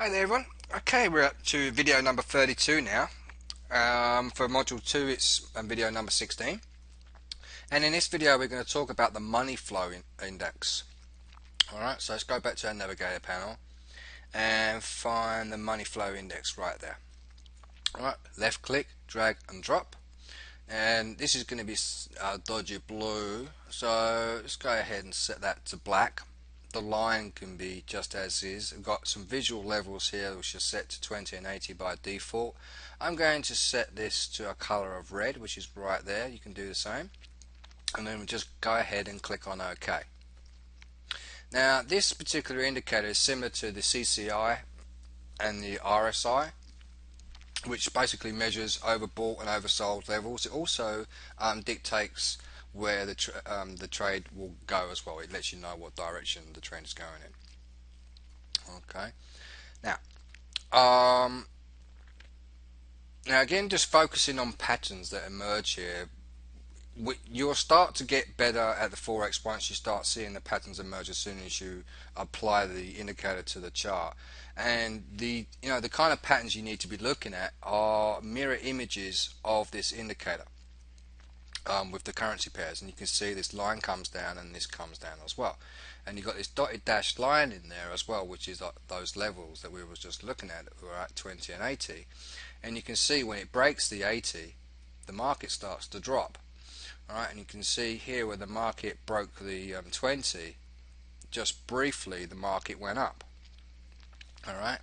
Hi there everyone. Okay, we're up to video number 32 now. For module 2 it's video number 16. And in this video we're going to talk about the money flow index. Alright, so let's go back to our navigator panel and find the money flow index right there. Alright, left click, drag and drop. And this is going to be dodgy blue, so let's go ahead and set that to black. The line can be just as is. We've got some visual levels here which are set to 20 and 80 by default. I'm going to set this to a color of red, which is right there. You can do the same, and then we just go ahead and click on OK. Now this particular indicator is similar to the CCI and the RSI, which basically measures overbought and oversold levels. It also dictates where the trade will go as well. It lets you know what direction the trend is going in. Okay. Now again, just focusing on patterns that emerge here. You'll start to get better at the Forex once you start seeing the patterns emerge as soon as you apply the indicator to the chart. And the kind of patterns you need to be looking at are mirror images of this indicator with the currency pairs, and you can see this line comes down and this comes down as well, and you've got this dotted dashed line in there as well, which is those levels that we were just looking at, that were at 20 and 80, and you can see when it breaks the 80 the market starts to drop. Alright, and you can see here where the market broke the 20, just briefly the market went up. Alright,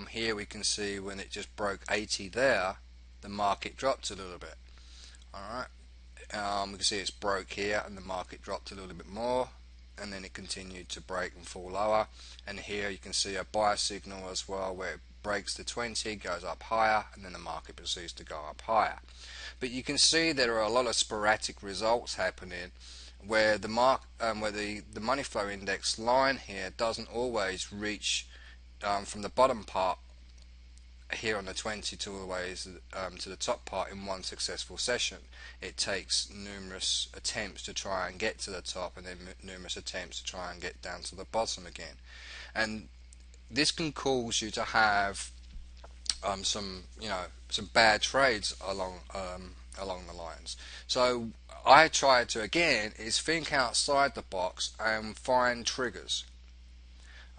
here we can see when it just broke 80 there, the market dropped a little bit. Alright, we can see it's broke here and the market dropped a little bit more, and then it continued to break and fall lower, and here you can see a buy signal as well, where it breaks the 20, goes up higher, and then the market proceeds to go up higher. But you can see there are a lot of sporadic results happening where the money flow index line here doesn't always reach from the bottom part here on the 20 to all the way to the top part in one successful session. It takes numerous attempts to try and get to the top, and then numerous attempts to try and get down to the bottom again. And this can cause you to have some bad trades along the lines. So I try to again is think outside the box and find triggers.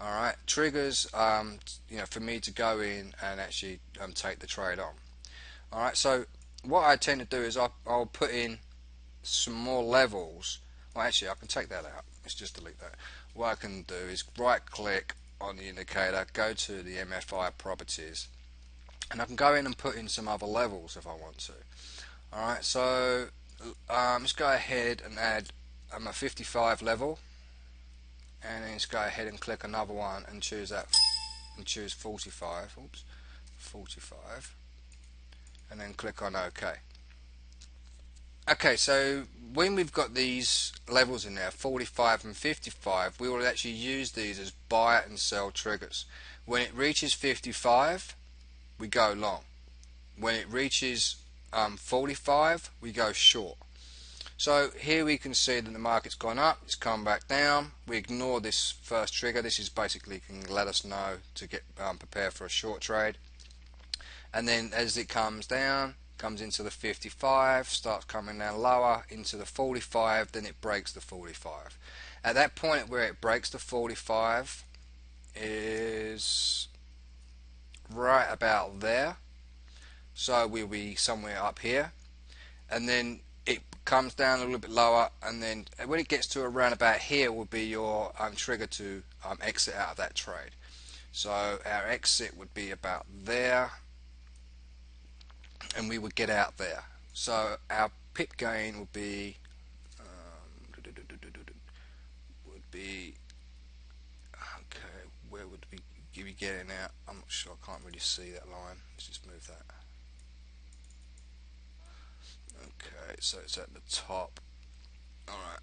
Alright, triggers for me to go in and actually take the trade on. Alright, so what I tend to do is I'll put in some more levels. Well, actually I can take that out. Let's just delete that. What I can do is right click on the indicator, go to the MFI properties, and I can go in and put in some other levels if I want to. Alright, so let's go ahead and add a 55 level, and then just go ahead and click another one and choose that, and choose 45. Oops, 45, and then click on OK. Okay, so when we've got these levels in there, 45 and 55, we will actually use these as buy and sell triggers. When it reaches 55, we go long. When it reaches 45, we go short. So here we can see that the market's gone up, it's come back down. We ignore this first trigger. This is basically can let us know to get prepared for a short trade. And then as it comes down, comes into the 55, starts coming down lower into the 45, then it breaks the 45. At that point where it breaks the 45 is right about there, so we'll be somewhere up here, and then it comes down a little bit lower, and then when it gets to around about here will be your trigger to exit out of that trade. So our exit would be about there, and we would get out there. So our pip gain would be okay, where would we be getting out? I'm not sure, I can't really see that line. Let's just move that. Okay, so it's at the top. Alright.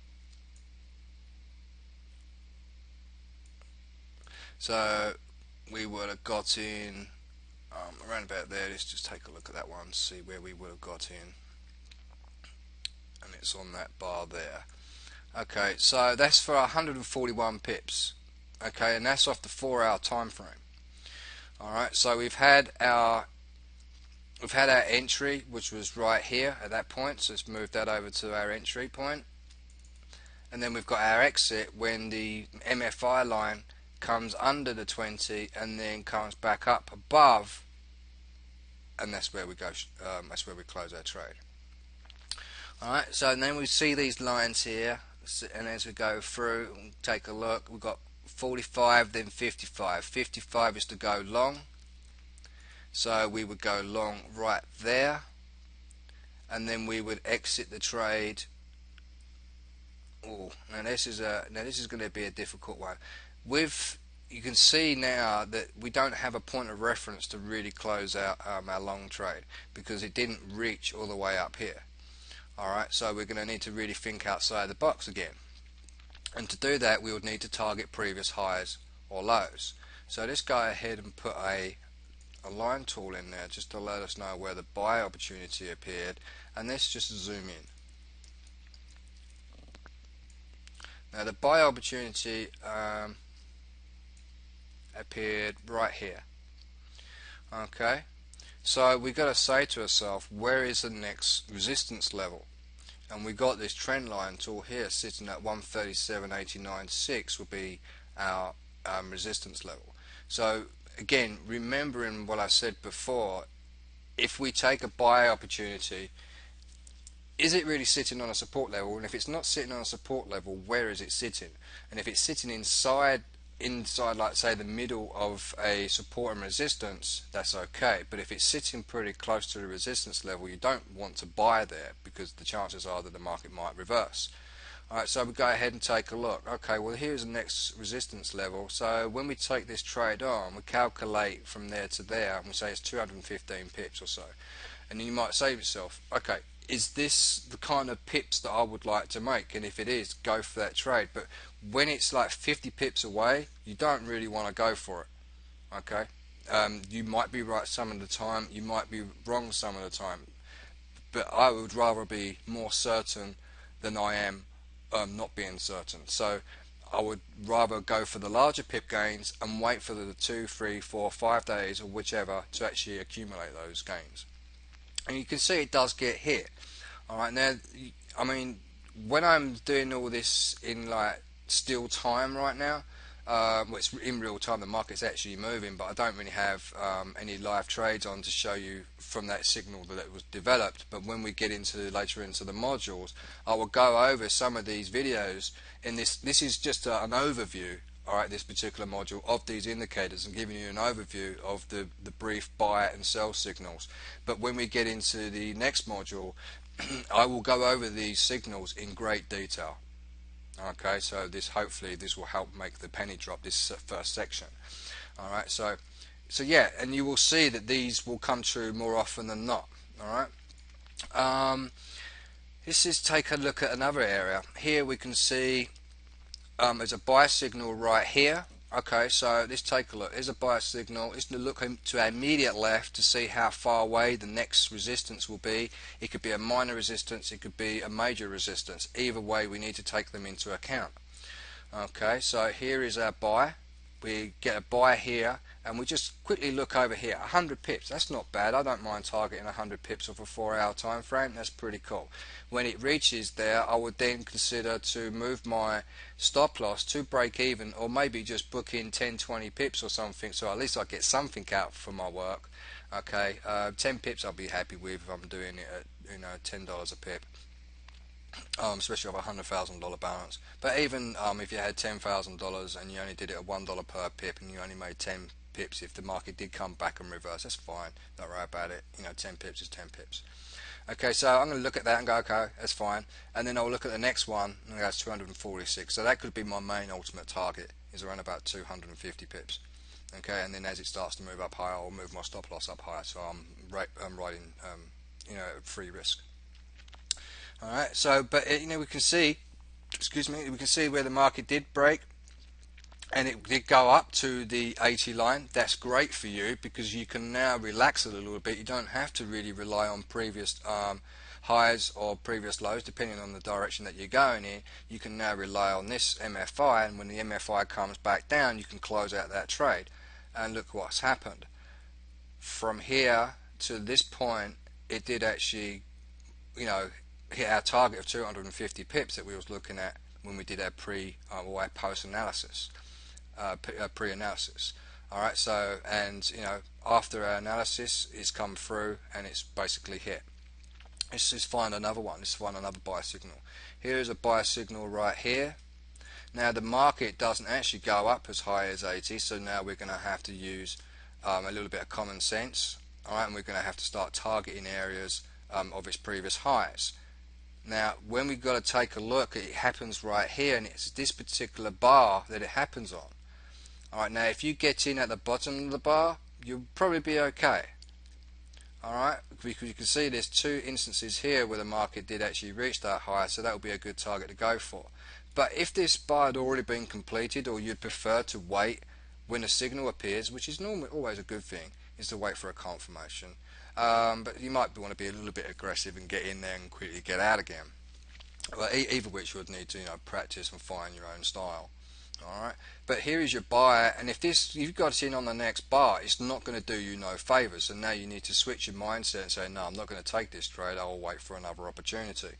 So we would have got in around about there. Let's just take a look at that one, see where we would have got in. And it's on that bar there. Okay, so that's for 141 pips. Okay, and that's off the 4-hour time frame. Alright, so we've had our entry, which was right here at that point, so let's move that over to our entry point. And then we've got our exit when the MFI line comes under the 20 and then comes back up above, and that's where we go. That's where we close our trade. Alright, so then we see these lines here, and as we go through and take a look, we've got 45, then 55. 55 is to go long, so we would go long right there, and then we would exit the trade. Now this is going to be a difficult one. You can see now that we don't have a point of reference to really close out our long trade because it didn't reach all the way up here. Alright, so we're going to need to really think outside the box again. And to do that, we would need to target previous highs or lows. So let's go ahead and put a line tool in there just to let us know where the buy opportunity appeared, and let's just zoom in. Now the buy opportunity appeared right here. Okay, so we've got to say to ourselves, where is the next resistance level? And we got this trend line tool here sitting at 137.89.6 will be our resistance level. So again, remembering what I said before, if we take a buy opportunity, is it really sitting on a support level? And if it's not sitting on a support level, where is it sitting? And if it's sitting inside like say the middle of a support and resistance, that's okay. But if it's sitting pretty close to the resistance level, you don't want to buy there because the chances are that the market might reverse. Alright, so we go ahead and take a look. Okay, well here's the next resistance level. So when we take this trade on, we calculate from there to there, and we say it's 215 pips or so. And then you might say to yourself, okay, is this the kind of pips that I would like to make? And if it is, go for that trade. But when it's like 50 pips away, you don't really want to go for it. Okay, you might be right some of the time, you might be wrong some of the time, but I would rather be more certain than I am not being certain. So I would rather go for the larger pip gains and wait for the 2, 3, 4, 5 days or whichever to actually accumulate those gains. And you can see it does get hit. Alright, now I mean, when I'm doing all this in like still time right now, well, it's in real time, the market's actually moving, but I don't really have any live trades on to show you from that signal that it was developed. But when we get into later into the modules, I will go over some of these videos. In this is just an overview, alright, this particular module of these indicators and giving you an overview of the brief buy and sell signals. But when we get into the next module, I will go over these signals in great detail. Okay, so hopefully this will help make the penny drop, this first section. Alright, so yeah, and you will see that these will come true more often than not. Alright, this is take a look at another area. Here we can see there's a buy signal right here. Okay, so let's take a look. Here's a buy signal. Let's look to our immediate left to see how far away the next resistance will be. It could be a minor resistance, it could be a major resistance. Either way, we need to take them into account. Okay, so here is our buy. We get a buy here, and we just quickly look over here. 100 pips, that's not bad. I don't mind targeting 100 pips off a 4-hour time frame. That's pretty cool. When it reaches there, I would then consider to move my stop loss to break even, or maybe just book in 10-20 pips or something, so at least I get something out for my work. Okay, 10 pips I'll be happy with if I'm doing it at $10 a pip. Especially with a $100,000 balance. But even if you had $10,000 and you only did it at $1 per pip and you only made 10 pips, if the market did come back and reverse, that's fine. Don't worry about it. 10 pips is 10 pips. Okay, so I'm going to look at that and go, okay, that's fine. And then I'll look at the next one and go, it's 246. So that could be my main ultimate target, is around about 250 pips. Okay, and then as it starts to move up higher, I'll move my stop loss up higher. So I'm riding, free risk. Alright, so but we can see, we can see where the market did break, and it did go up to the 80 line. That's great for you because you can now relax it a little bit. You don't have to really rely on previous highs or previous lows, depending on the direction that you're going in. You can now rely on this MFI, and when the MFI comes back down, you can close out that trade. and look what's happened. From here to this point, it did actually, you know, hit our target of 250 pips that we was looking at when we did our or our post analysis, pre-analysis. All right, so, and you know, after our analysis, it's come through and it's basically hit. Let's just find another one. Let's find another buy signal. Here is a buy signal right here. Now the market doesn't actually go up as high as 80, so now we're going to have to use a little bit of common sense. All right, and we're going to have to start targeting areas of its previous highs. Now, when we've got to take a look, it happens right here, and it's this particular bar that it happens on. Alright, now if you get in at the bottom of the bar, you'll probably be okay. Alright, because you can see there's two instances here where the market did actually reach that high, so that would be a good target to go for. But if this bar had already been completed, or you'd prefer to wait when a signal appears, which is normally always a good thing, is to wait for a confirmation. But you might want to be a little bit aggressive and get in there and quickly get out again. Well, either which would need to, you know, practice and find your own style. Alright, but here is your buyer, and if you've got it in on the next bar, it's not going to do you no favors, and now you need to switch your mindset and say, no, I'm not going to take this trade, I'll wait for another opportunity.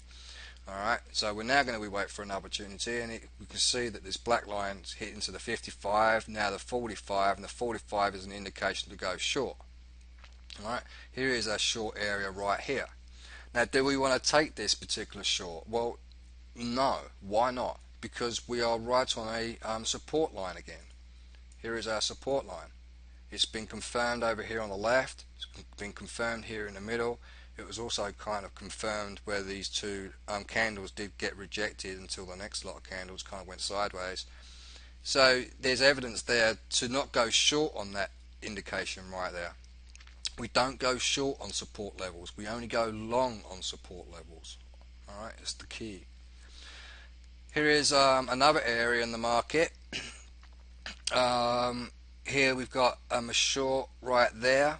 Alright, so we're now going to wait for an opportunity, and we can see that this black line is hitting to the 55, now the 45, and the 45 is an indication to go short. Alright, here is our short area right here. Now, do we want to take this particular short? Well, no. Why not? Because we are right on a support line again. Here is our support line. It's been confirmed over here on the left. It's been confirmed here in the middle. It was also kind of confirmed where these two candles did get rejected until the next lot of candles kind of went sideways. So there's evidence there to not go short on that indication right there. We don't go short on support levels. We only go long on support levels. Alright, that's the key. Here is another area in the market. Here we've got a short right there,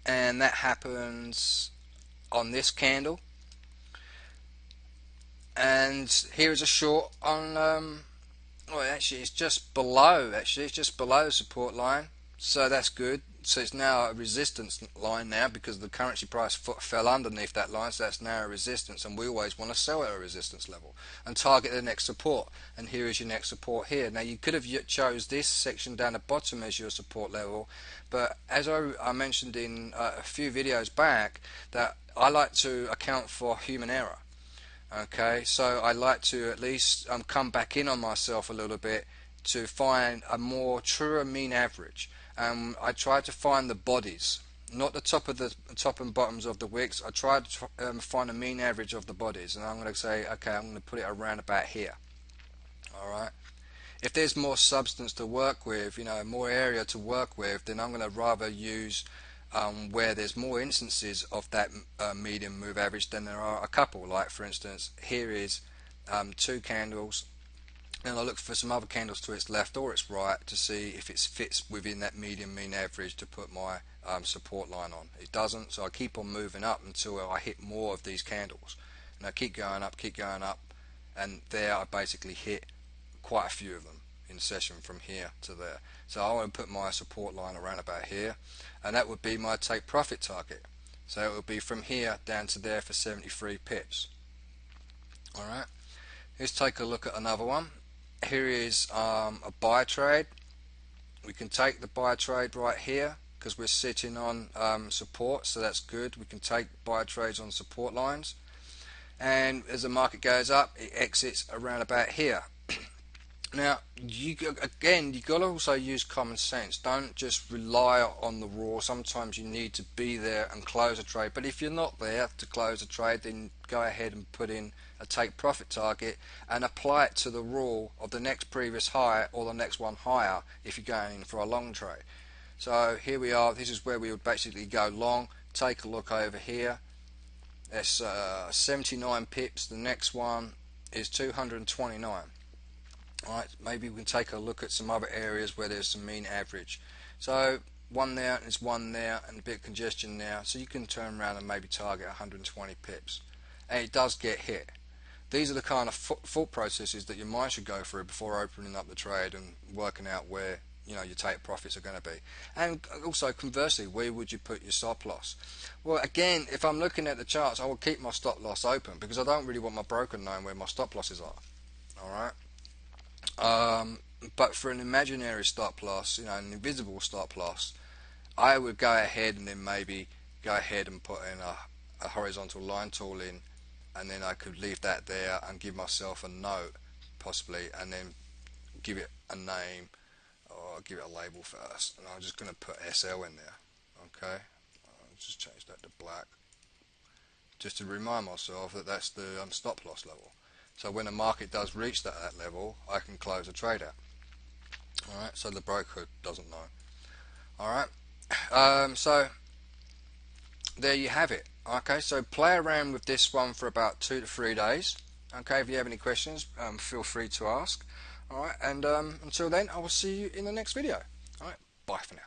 and that happens on this candle. And here is a short on, well, actually it's just below. Actually, it's just below the support line, so that's good. So it's now a resistance line now, because the currency price fell underneath that line, so that's now a resistance, and we always want to sell at a resistance level and target the next support. And here is your next support here. Now you could have chose this section down the bottom as your support level, but as I mentioned in a few videos back, that I like to account for human error. Okay, so I like to at least come back in on myself a little bit to find a more truer mean average. I tried to find the bodies, not the top and bottoms of the wicks. I tried to find a mean average of the bodies, and I'm going to say, okay, I'm going to put it around about here. Alright, if there's more substance to work with, you know, more area to work with, then I'm going to rather use where there's more instances of that medium move average than there are a couple. Like for instance, here is two candles, and I'll look for some other candles to its left or its right to see if it fits within that medium mean average to put my support line on. It doesn't, so I keep on moving up until I hit more of these candles, and I keep going up, and there I basically hit quite a few of them in session from here to there. So I want to put my support line around about here, and that would be my take profit target. So it would be from here down to there for 73 pips. Alright, let's take a look at another one. Here is a buy trade. We can take the buy trade right here because we're sitting on support, so that's good. We can take buy trades on support lines, and as the market goes up, it exits around about here. Now, you got to also use common sense. Don't just rely on the raw. Sometimes you need to be there and close a trade. But if you're not there to close a trade, then go ahead and put in a take profit target and apply it to the rule of the next previous high or the next one higher if you're going in for a long trade. So here we are. This is where we would basically go long. Take a look over here. That's 79 pips. The next one is 229. Alright, maybe we can take a look at some other areas where there's some mean average. So one there, there's one there, and a bit of congestion there. So you can turn around and maybe target 120 pips. And it does get hit. These are the kind of thought processes that your mind should go through before opening up the trade and working out where your take profits are going to be. And also conversely, where would you put your stop loss? Well, again, if I'm looking at the charts, I will keep my stop loss open because I don't really want my broker knowing where my stop losses are. All right. But for an imaginary stop loss, an invisible stop loss, I would go ahead and then maybe go ahead and put in a horizontal line tool in, and then I could leave that there and give myself a note possibly, and then give it a name or give it a label first. And I'm just going to put SL in there. Okay, I'll just change that to black just to remind myself that that's the stop loss level. So when the market does reach that level, I can close a trade out. Alright, so the broker doesn't know. Alright, so there you have it. Okay, so play around with this one for about 2 to 3 days. Okay, if you have any questions, feel free to ask. Alright, and until then, I will see you in the next video. Alright, bye for now.